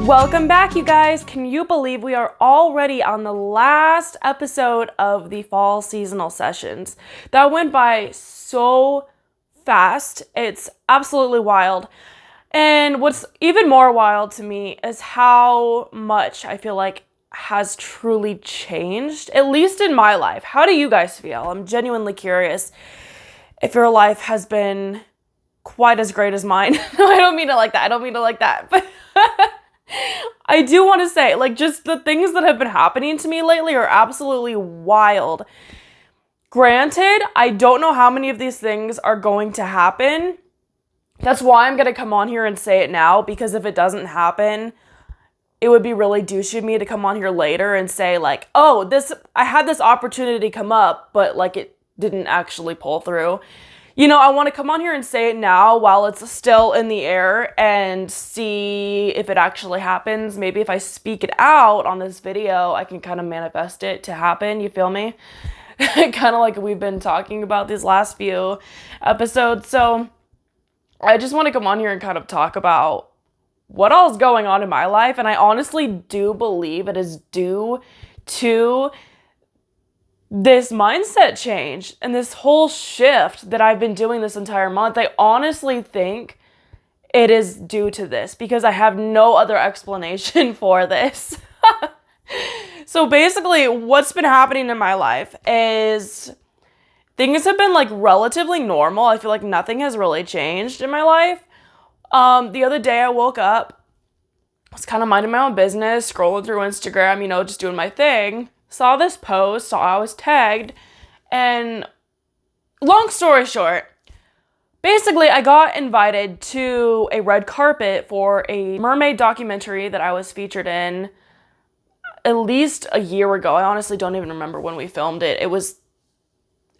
Welcome back, you guys. Can you believe we are already on the last episode of the fall seasonal sessions? That went by so fast. It's absolutely wild. And what's even more wild to me is how much I feel like has truly changed, at least in my life. How do you guys feel? I'm genuinely curious if your life has been quite as great as mine. No, I don't mean it like that. But I do want to say, like, just the things that have been happening to me lately are absolutely wild. Granted, I don't know how many of these things are going to happen. That's why I'm going to come on here and say it now, because if it doesn't happen, it would be really douchey of me to come on here later and say, like, oh, I had this opportunity come up, but, like, it didn't actually pull through. You know, I want to come on here and say it now while it's still in the air and see if it actually happens. Maybe if I speak it out on this video, I can kind of manifest it to happen. You feel me? Kind of like we've been talking about these last few episodes. So I just want to come on here and kind of talk about what all is going on in my life. And I honestly do believe it is due to this mindset change and this whole shift that I've been doing this entire month. I honestly think it is due to this because I have no other explanation for this. So basically what's been happening in my life is things have been like relatively normal. I feel like nothing has really changed in my life. The other day I woke up, I was kind of minding my own business, scrolling through Instagram, you know, just doing my thing. Saw this post, saw I was tagged, and long story short, basically I got invited to a red carpet for a Mermaid documentary that I was featured in at least a year ago. I honestly don't even remember when we filmed it. It was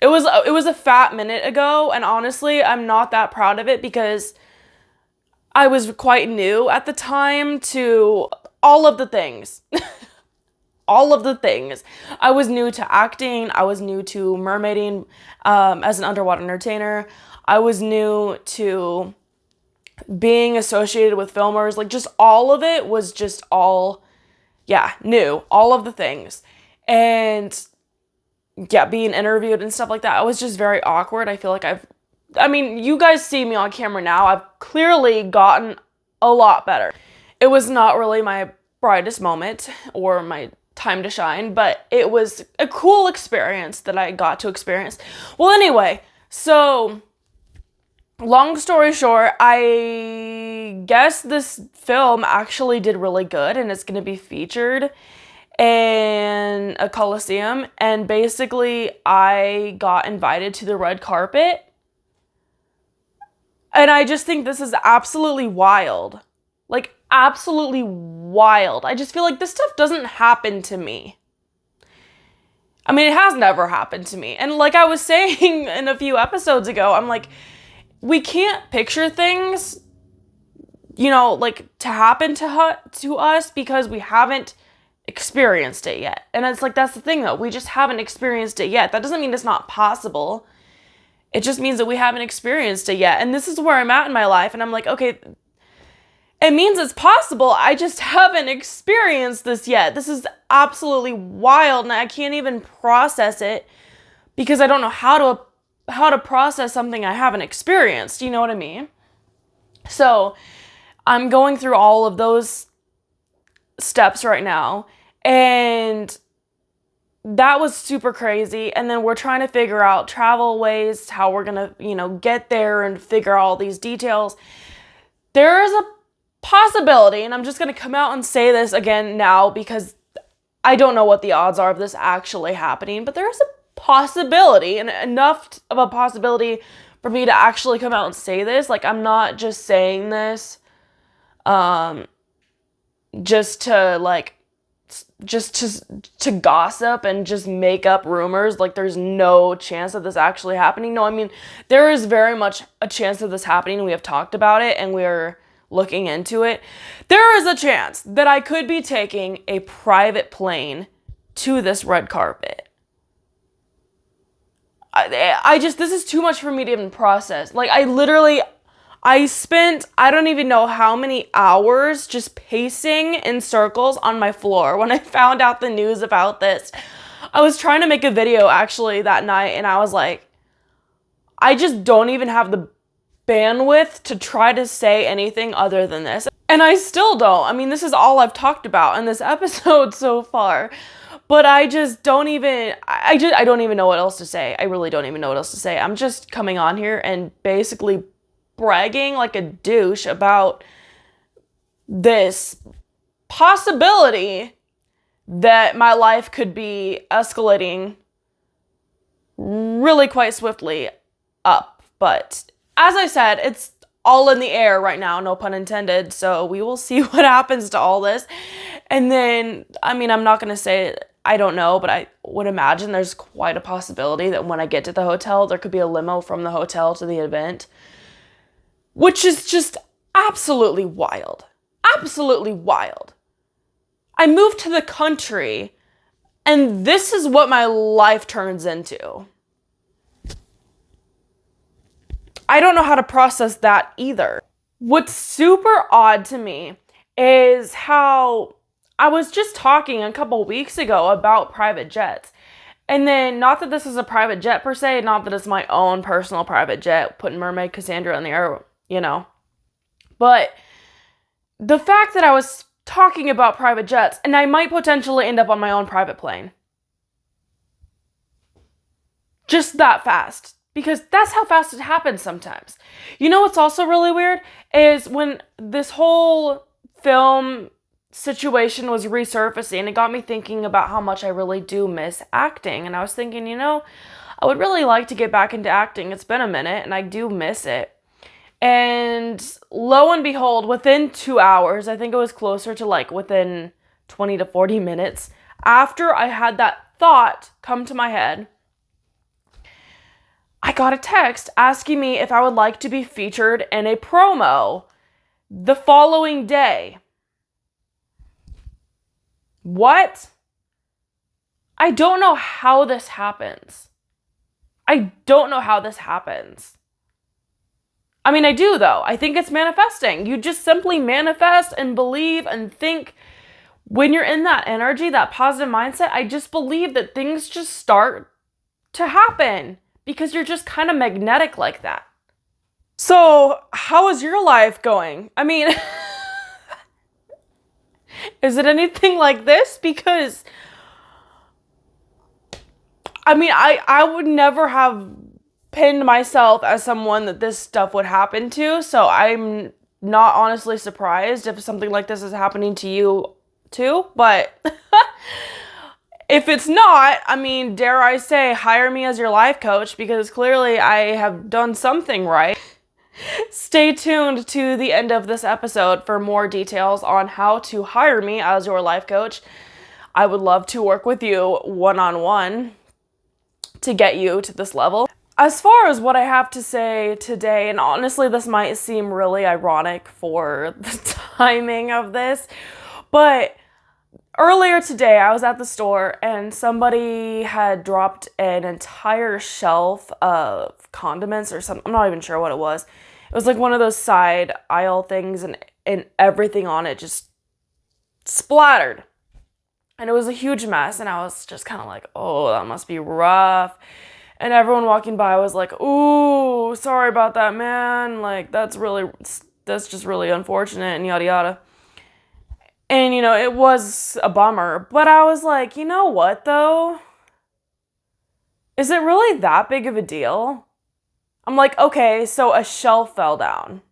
a fat minute ago, and honestly, I'm not that proud of it because I was quite new at the time to all of the things. All of the things. I was new to acting. I was new to mermaiding as an underwater entertainer. I was new to being associated with filmers. Like, just all of it was just all, new. All of the things. And, being interviewed and stuff like that, I was just very awkward. I feel like you guys see me on camera now. I've clearly gotten a lot better. It was not really my brightest moment or my time to shine, but it was a cool experience that I got to experience. Well, anyway, so long story short, I guess this film actually did really good and it's going to be featured in a Coliseum, and basically I got invited to the red carpet, and I just think this is absolutely wild. Like, absolutely wild. I just feel like this stuff doesn't happen to me. I mean, it has never happened to me. And like I was saying in a few episodes ago, I'm like, we can't picture things, you know, like to happen to us because we haven't experienced it yet. And it's like, that's the thing though. We just haven't experienced it yet. That doesn't mean it's not possible. It just means that we haven't experienced it yet. And this is where I'm at in my life. And I'm like, okay, it means it's possible. I just haven't experienced this yet. This is absolutely wild, and I can't even process it because I don't know how to process something I haven't experienced. You know what I mean? So I'm going through all of those steps right now, and that was super crazy. And then we're trying to figure out travel ways, how we're gonna, get there and figure out all these details. There is a possibility, and I'm just going to come out and say this again now because I don't know what the odds are of this actually happening, but there is a possibility, and enough of a possibility for me to actually come out and say this. Like, I'm not just saying this just to gossip and just make up rumors. Like, there's no chance of this actually happening. No, I mean, there is very much a chance of this happening. We have talked about it, and we're looking into it. There is a chance that I could be taking a private plane to this red carpet. this is too much for me to even process. Like, I spent, I don't even know how many hours just pacing in circles on my floor when I found out the news about this. I was trying to make a video actually that night, and I was like, I just don't even have the bandwidth to try to say anything other than this. And I still don't. I mean, this is all I've talked about in this episode so far. But I just don't even, I don't even know what else to say. I really don't even know what else to say. I'm just coming on here and basically bragging like a douche about this possibility that my life could be escalating really quite swiftly up. But as I said, it's all in the air right now, no pun intended. So we will see what happens to all this. And then, I mean, I'm not going to say I don't know, but I would imagine there's quite a possibility that when I get to the hotel, there could be a limo from the hotel to the event, which is just absolutely wild. Absolutely wild. I moved to the country, and this is what my life turns into. I don't know how to process that either. What's super odd to me is how I was just talking a couple weeks ago about private jets. And then, not that this is a private jet per se, not that it's my own personal private jet, putting Mermaid Kassandra in the air, you know. But the fact that I was talking about private jets, and I might potentially end up on my own private plane. Just that fast. Because that's how fast it happens sometimes. You know what's also really weird? Is when this whole film situation was resurfacing, it got me thinking about how much I really do miss acting. And I was thinking, you know, I would really like to get back into acting. It's been a minute, and I do miss it. And lo and behold, within 2 hours, I think it was closer to like within 20 to 40 minutes, after I had that thought come to my head, I got a text asking me if I would like to be featured in a promo the following day. What? I don't know how this happens. I don't know how this happens. I mean, I do though. I think it's manifesting. You just simply manifest and believe and think. When you're in that energy, that positive mindset, I just believe that things just start to happen. Because you're just kind of magnetic like that. So, how is your life going? I mean, is it anything like this? Because, I mean, I would never have pinned myself as someone that this stuff would happen to. So, I'm not honestly surprised if something like this is happening to you too. But if it's not, I mean, dare I say, hire me as your life coach, because clearly I have done something right. Stay tuned to the end of this episode for more details on how to hire me as your life coach. I would love to work with you one-on-one to get you to this level. As far as what I have to say today, and honestly, this might seem really ironic for the timing of this, but earlier today, I was at the store and somebody had dropped an entire shelf of condiments or something. I'm not even sure what it was. It was like one of those side aisle things, and everything on it just splattered. And it was a huge mess, and I was just kind of like, oh, that must be rough. And everyone walking by was like, ooh, sorry about that, man. Like, that's just really unfortunate, and yada yada. And, you know, it was a bummer. But I was like, you know what, though? Is it really that big of a deal? I'm like, okay, so a shelf fell down.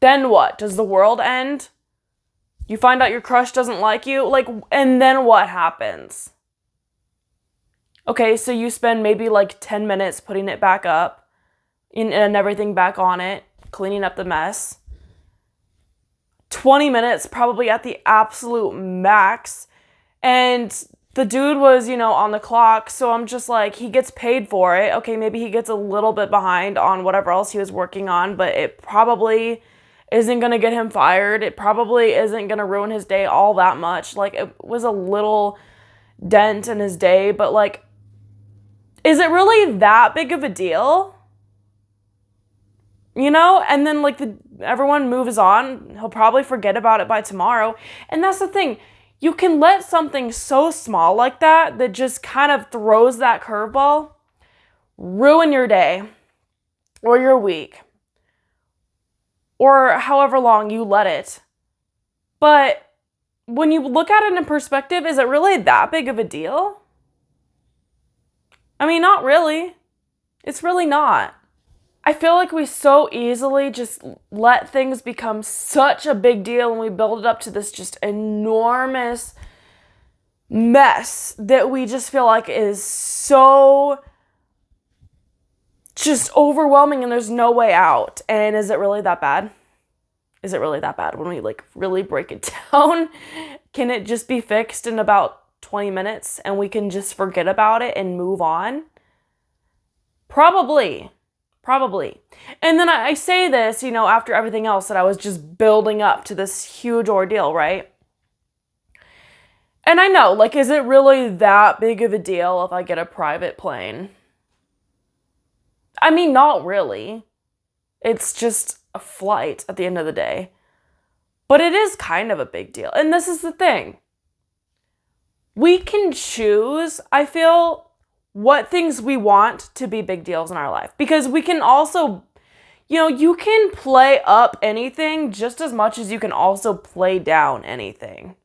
Then what? Does the world end? You find out your crush doesn't like you? Like, and then what happens? Okay, so you spend maybe like 10 minutes putting it back up and everything back on it, cleaning up the mess. 20 minutes probably at the absolute max. And the dude was, you know, on the clock. So I'm just like, he gets paid for it. Okay, maybe he gets a little bit behind on whatever else he was working on, but it probably isn't going to get him fired. It probably isn't going to ruin his day all that much. Like, it was a little dent in his day, but like, is it really that big of a deal? you know? And then like everyone moves on. He'll probably forget about it by tomorrow. And that's the thing. You can let something so small like that just kind of throws that curveball ruin your day or your week or however long you let it. But when you look at it in perspective, is it really that big of a deal? I mean, not really. It's really not. I feel like we so easily just let things become such a big deal and we build it up to this just enormous mess that we just feel like is so just overwhelming and there's no way out. And is it really that bad? Is it really that bad when we like really break it down? Can it just be fixed in about 20 minutes and we can just forget about it and move on? Probably. And then I say this, you know, after everything else that I was just building up to this huge ordeal, right? And I know, like, is it really that big of a deal if I get a private plane? I mean, not really. It's just a flight at the end of the day. But it is kind of a big deal. And this is the thing. We can choose, I feel, what things we want to be big deals in our life. Because we can also, you know, you can play up anything just as much as you can also play down anything.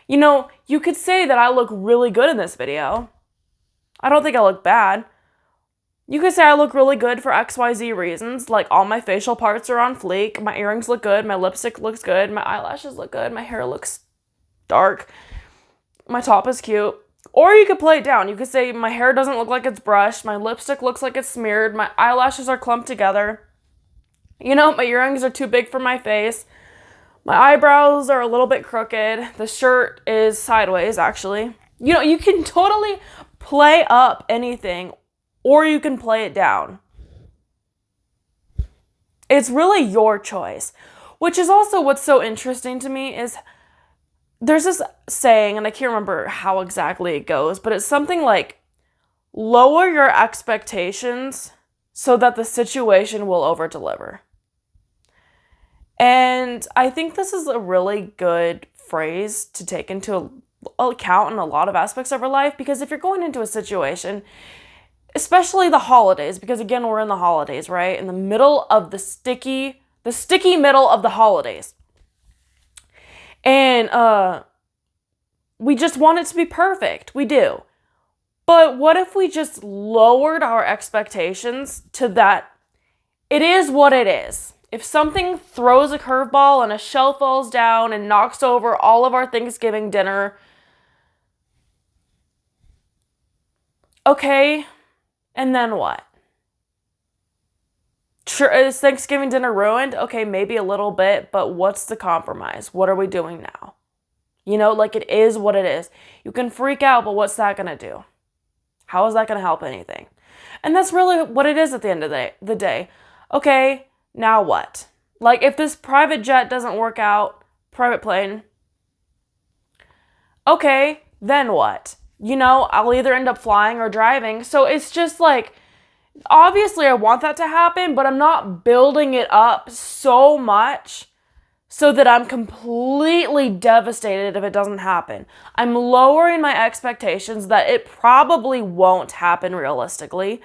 You know, you could say that I look really good in this video. I don't think I look bad. You could say I look really good for XYZ reasons, like all my facial parts are on fleek, my earrings look good, my lipstick looks good, my eyelashes look good, my hair looks dark, my top is cute. Or you could play it down. You could say my hair doesn't look like it's brushed, my lipstick looks like it's smeared, my eyelashes are clumped together. You know, my earrings are too big for my face. My eyebrows are a little bit crooked. The shirt is sideways, actually. You know, you can totally play up anything, or you can play it down. It's really your choice. Which is also what's so interesting to me is there's this saying, and I can't remember how exactly it goes, but it's something like, lower your expectations so that the situation will over-deliver. And I think this is a really good phrase to take into account in a lot of aspects of our life, because if you're going into a situation, especially the holidays, because again, we're in the holidays, right? In the middle of the sticky middle of the holidays. And we just want it to be perfect. We do. But what if we just lowered our expectations to that it is what it is? If something throws a curveball and a shell falls down and knocks over all of our Thanksgiving dinner, okay, and then what? Sure, is Thanksgiving dinner ruined? Okay, maybe a little bit, but what's the compromise? What are we doing now? You know, like it is what it is. You can freak out, but what's that going to do? How is that going to help anything? And that's really what it is at the end of the day. Okay, now what? Like if this private jet doesn't work out, private plane, okay, then what? You know, I'll either end up flying or driving. So it's just like, obviously I want that to happen, but I'm not building it up so much so that I'm completely devastated if it doesn't happen. I'm lowering my expectations that it probably won't happen realistically.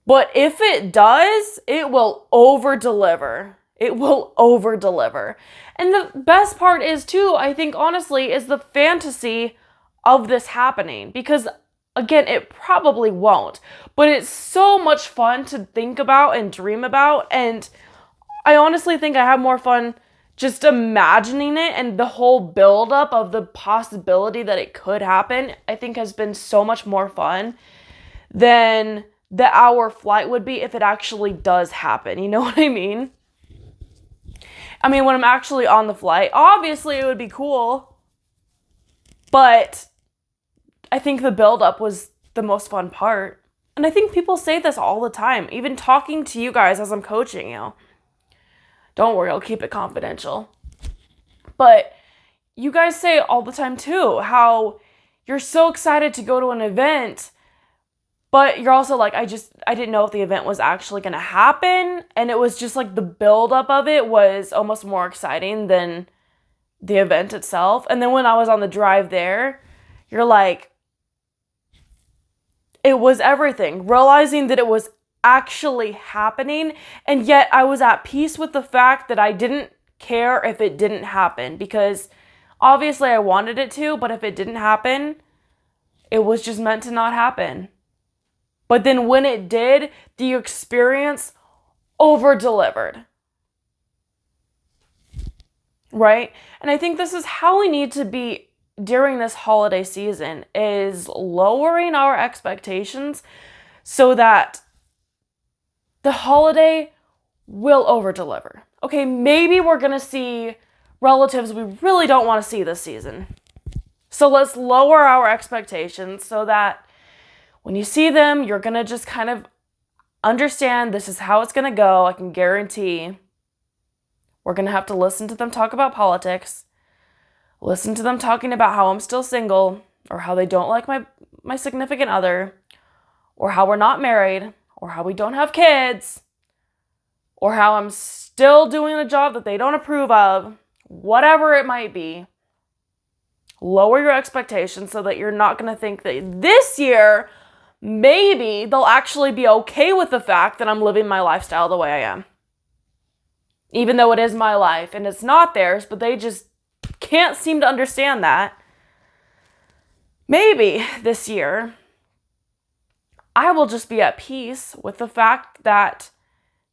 But if it does, it will over-deliver. It will over-deliver. And the best part is too, I think honestly, is the fantasy of this happening. Because again, it probably won't. But it's so much fun to think about and dream about. And I honestly think I have more fun just imagining it, and the whole buildup of the possibility that it could happen, I think has been so much more fun than the hour flight would be if it actually does happen. You know what I mean? I mean, when I'm actually on the flight, obviously it would be cool, but I think the buildup was the most fun part. And I think people say this all the time, even talking to you guys as I'm coaching you. Don't worry, I'll keep it confidential. But you guys say all the time too, how you're so excited to go to an event But you're also like, I didn't know if the event was actually going to happen. And it was just like the buildup of it was almost more exciting than the event itself. And then when I was on the drive there, you're like, it was everything. Realizing that it was actually happening. And yet I was at peace with the fact that I didn't care if it didn't happen. Because obviously I wanted it to, but if it didn't happen, it was just meant to not happen. But then when it did, the experience over-delivered. Right? And I think this is how we need to be during this holiday season, is lowering our expectations so that the holiday will over-deliver. Okay, maybe we're going to see relatives we really don't want to see this season. So let's lower our expectations so that when you see them, you're going to just kind of understand this is how it's going to go. I can guarantee we're going to have to listen to them talk about politics, listen to them talking about how I'm still single, or how they don't like my significant other, or how we're not married, or how we don't have kids, or how I'm still doing a job that they don't approve of, whatever it might be. Lower your expectations so that you're not going to think that this year maybe they'll actually be okay with the fact that I'm living my lifestyle the way I am. Even though it is my life and it's not theirs, but they just can't seem to understand that. Maybe this year, I will just be at peace with the fact that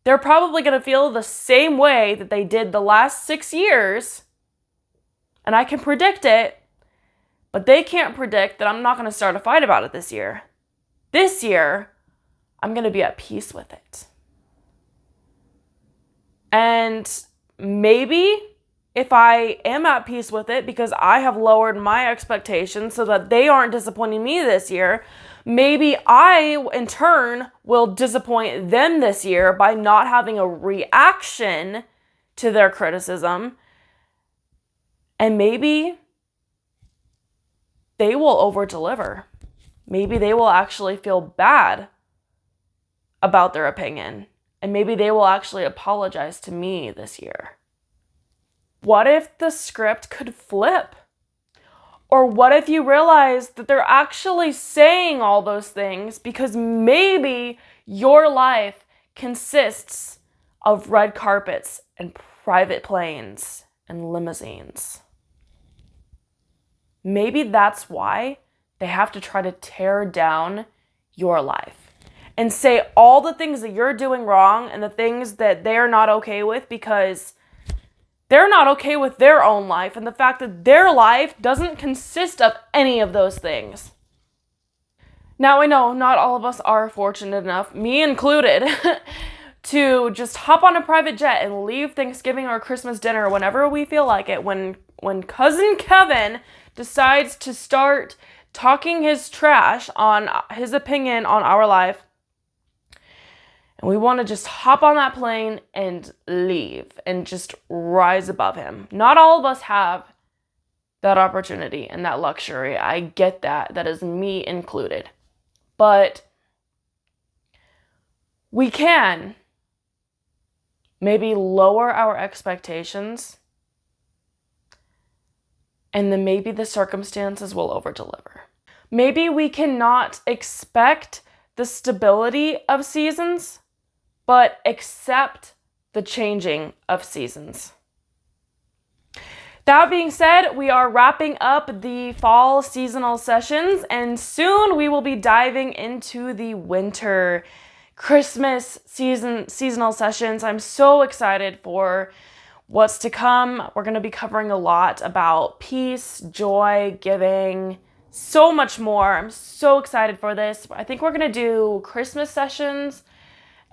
they're probably going to feel the same way that they did the last 6 years. And I can predict it, but they can't predict that I'm not going to start a fight about it this year. This year, I'm going to be at peace with it. And maybe if I am at peace with it because I have lowered my expectations so that they aren't disappointing me this year, maybe I, in turn, will disappoint them this year by not having a reaction to their criticism. And maybe they will over-deliver. Maybe they will actually feel bad about their opinion. And maybe they will actually apologize to me this year. What if the script could flip? Or what if you realize that they're actually saying all those things because maybe your life consists of red carpets and private planes and limousines? Maybe that's why they have to try to tear down your life and say all the things that you're doing wrong and the things that they're not okay with because they're not okay with their own life and the fact that their life doesn't consist of any of those things. Now, I know not all of us are fortunate enough, me included, to just hop on a private jet and leave Thanksgiving or Christmas dinner whenever we feel like it. When Cousin Kevin decides to start talking his trash on his opinion on our life, and we want to just hop on that plane and leave and just rise above him. Not all of us have that opportunity and that luxury. I get that. That is me included. But we can maybe lower our expectations, and then maybe the circumstances will over-deliver. Maybe we cannot expect the stability of seasons, but accept the changing of seasons. That being said, we are wrapping up the fall seasonal sessions, and soon we will be diving into the winter Christmas seasonal sessions. I'm so excited for what's to come. We're going to be covering a lot about peace, joy, giving, so much more. I'm so excited for this. I think we're going to do Christmas sessions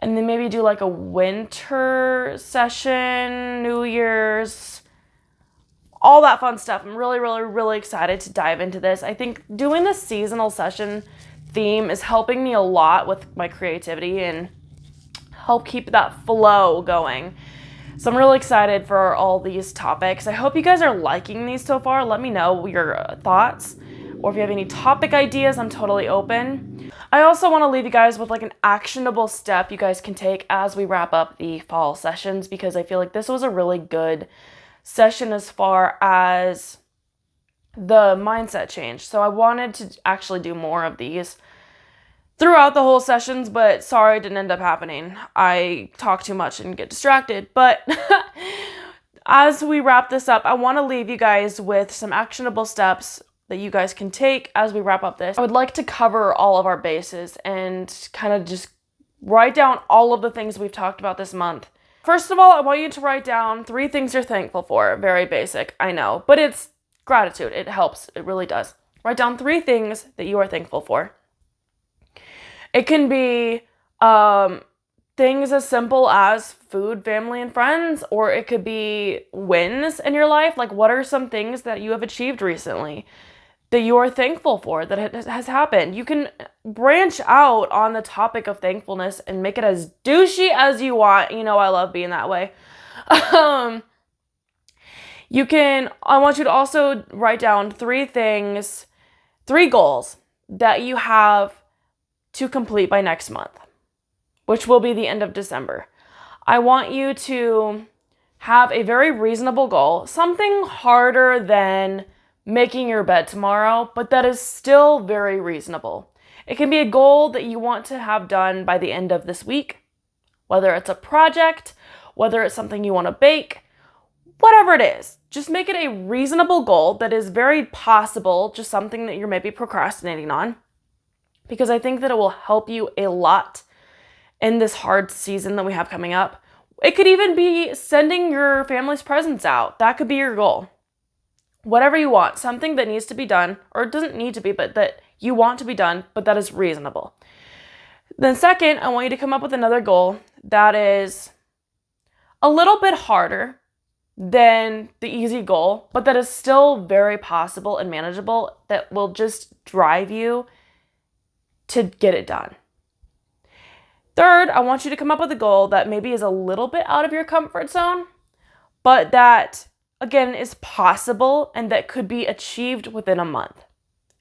and then maybe do like a winter session, New Year's, all that fun stuff. I'm really, really, really excited to dive into this. I think doing the seasonal session theme is helping me a lot with my creativity and help keep that flow going. So I'm really excited for all these topics. I hope you guys are liking these so far. Let me know your thoughts. or if you have any topic ideas, I'm totally open. I also want to leave you guys with like an actionable step you guys can take as we wrap up the fall sessions, because I feel like this was a really good session as far as the mindset change. So I wanted to actually do more of these throughout the whole sessions, but sorry, it didn't end up happening. I talk too much and get distracted. But as we wrap this up, I want to leave you guys with some actionable steps that you guys can take as we wrap up this. I would like to cover all of our bases and kind of just write down all of the things we've talked about this month. First of all, I want you to write down 3 things you're thankful for. Very basic, I know, but it's gratitude. It helps. It really does. Write down 3 things that you are thankful for. It can be things as simple as food, family, and friends, or it could be wins in your life. Like, what are some things that you have achieved recently that you are thankful for that has happened? You can branch out on the topic of thankfulness and make it as douchey as you want. You know, I love being that way. I want you to also write down 3 goals that you have to complete by next month, which will be the end of December. I want you to have a very reasonable goal, something harder than making your bed tomorrow, but that is still very reasonable. It can be a goal that you want to have done by the end of this week, whether it's a project, whether it's something you want to bake, whatever it is. Just make it a reasonable goal that is very possible, just something that you're maybe procrastinating on, because I think that it will help you a lot in this hard season that we have coming up. It could even be sending your family's presents out. That could be your goal. Whatever you want, something that needs to be done, or it doesn't need to be, but that you want to be done, but that is reasonable. Then second, I want you to come up with another goal that is a little bit harder than the easy goal, but that is still very possible and manageable, that will just drive you to get it done. Third, I want you to come up with a goal that maybe is a little bit out of your comfort zone, but that, again, is possible and that could be achieved within a month.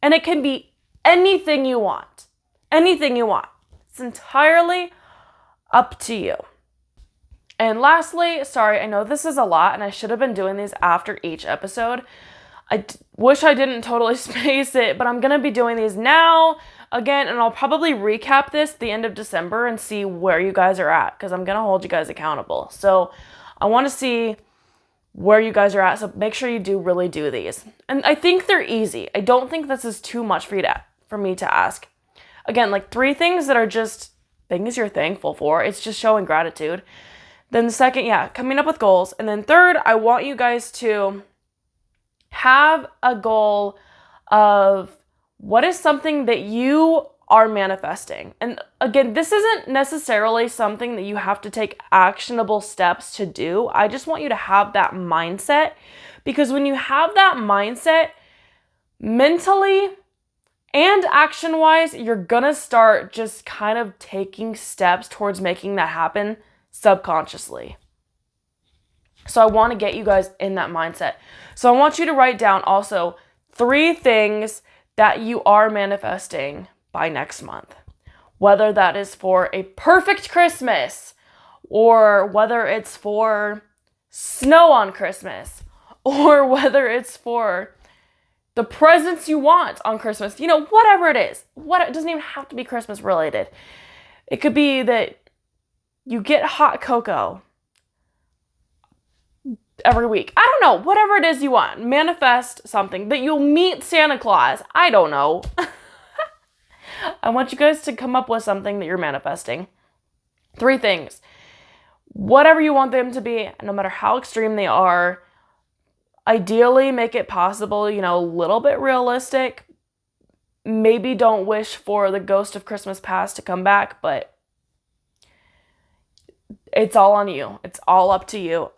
And it can be anything you want. Anything you want. It's entirely up to you. And lastly, sorry, I know this is a lot and I should have been doing these after each episode. I wish I didn't totally space it, but I'm going to be doing these now again, and I'll probably recap this the end of December and see where you guys are at, because I'm going to hold you guys accountable. So I want to see where you guys are at, so make sure you really do these. And I think they're easy. I don't think this is too much for me to ask. Again, like 3 things that are just things you're thankful for. It's just showing gratitude. Then the second, coming up with goals. And then third, I want you guys to have a goal of what is something that you are manifesting. And again, this isn't necessarily something that you have to take actionable steps to do. I just want you to have that mindset, because when you have that mindset, mentally and action-wise, you're gonna start just kind of taking steps towards making that happen subconsciously. So I want to get you guys in that mindset. So I want you to write down also 3 things that you are manifesting by next month. Whether that is for a perfect Christmas, or whether it's for snow on Christmas, or whether it's for the presents you want on Christmas. You know, whatever it is. It doesn't even have to be Christmas related. It could be that you get hot cocoa every week. I don't know. Whatever it is you want. Manifest something. That you'll meet Santa Claus. I don't know. I want you guys to come up with something that you're manifesting. 3 things. Whatever you want them to be, no matter how extreme they are. Ideally, make it possible, a little bit realistic. Maybe don't wish for the ghost of Christmas past to come back, but it's all on you. It's all up to you.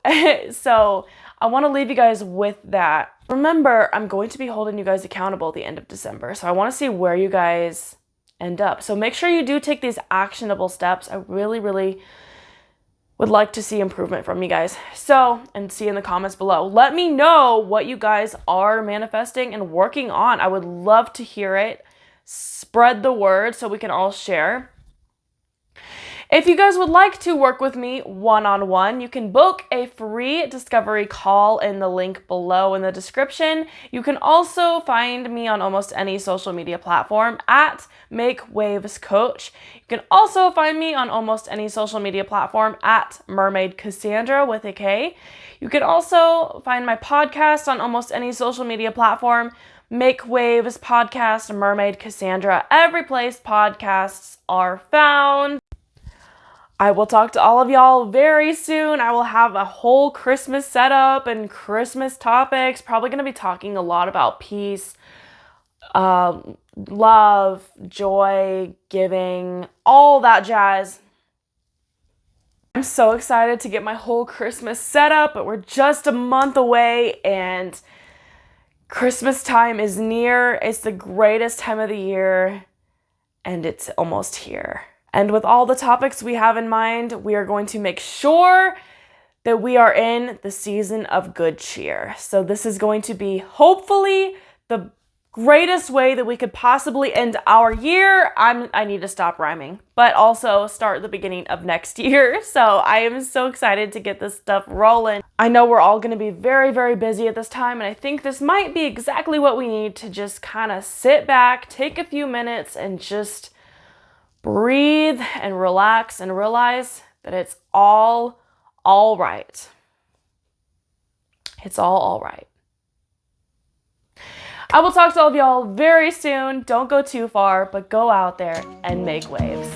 So I want to leave you guys with that. Remember, I'm going to be holding you guys accountable at the end of December. So I want to see where you guys end up. So make sure you do take these actionable steps. I really, really would like to see improvement from you guys. So, and see in the comments below. Let me know what you guys are manifesting and working on. I would love to hear it. Spread the word so we can all share. If you guys would like to work with me one-on-one, you can book a free discovery call in the link below in the description. You can also find me on almost any social media platform at Make Waves Coach. You can also find me on almost any social media platform at Mermaid Kassandra with a K. You can also find my podcast on almost any social media platform. Make Waves Podcast, Mermaid Kassandra, every place podcasts are found. I will talk to all of y'all very soon. I will have a whole Christmas setup and Christmas topics. Probably going to be talking a lot about peace, love, joy, giving, all that jazz. I'm so excited to get my whole Christmas setup, but we're just a month away and Christmas time is near. It's the greatest time of the year and it's almost here. And with all the topics we have in mind, we are going to make sure that we are in the season of good cheer. So this is going to be hopefully the greatest way that we could possibly end our year. I need to stop rhyming, but also start the beginning of next year. So I am so excited to get this stuff rolling. I know we're all going to be very, very busy at this time, and I think this might be exactly what we need to just kind of sit back, take a few minutes, and just breathe and relax and realize that it's all right. It's all right. I will talk to all of y'all very soon. Don't go too far, but go out there and make waves.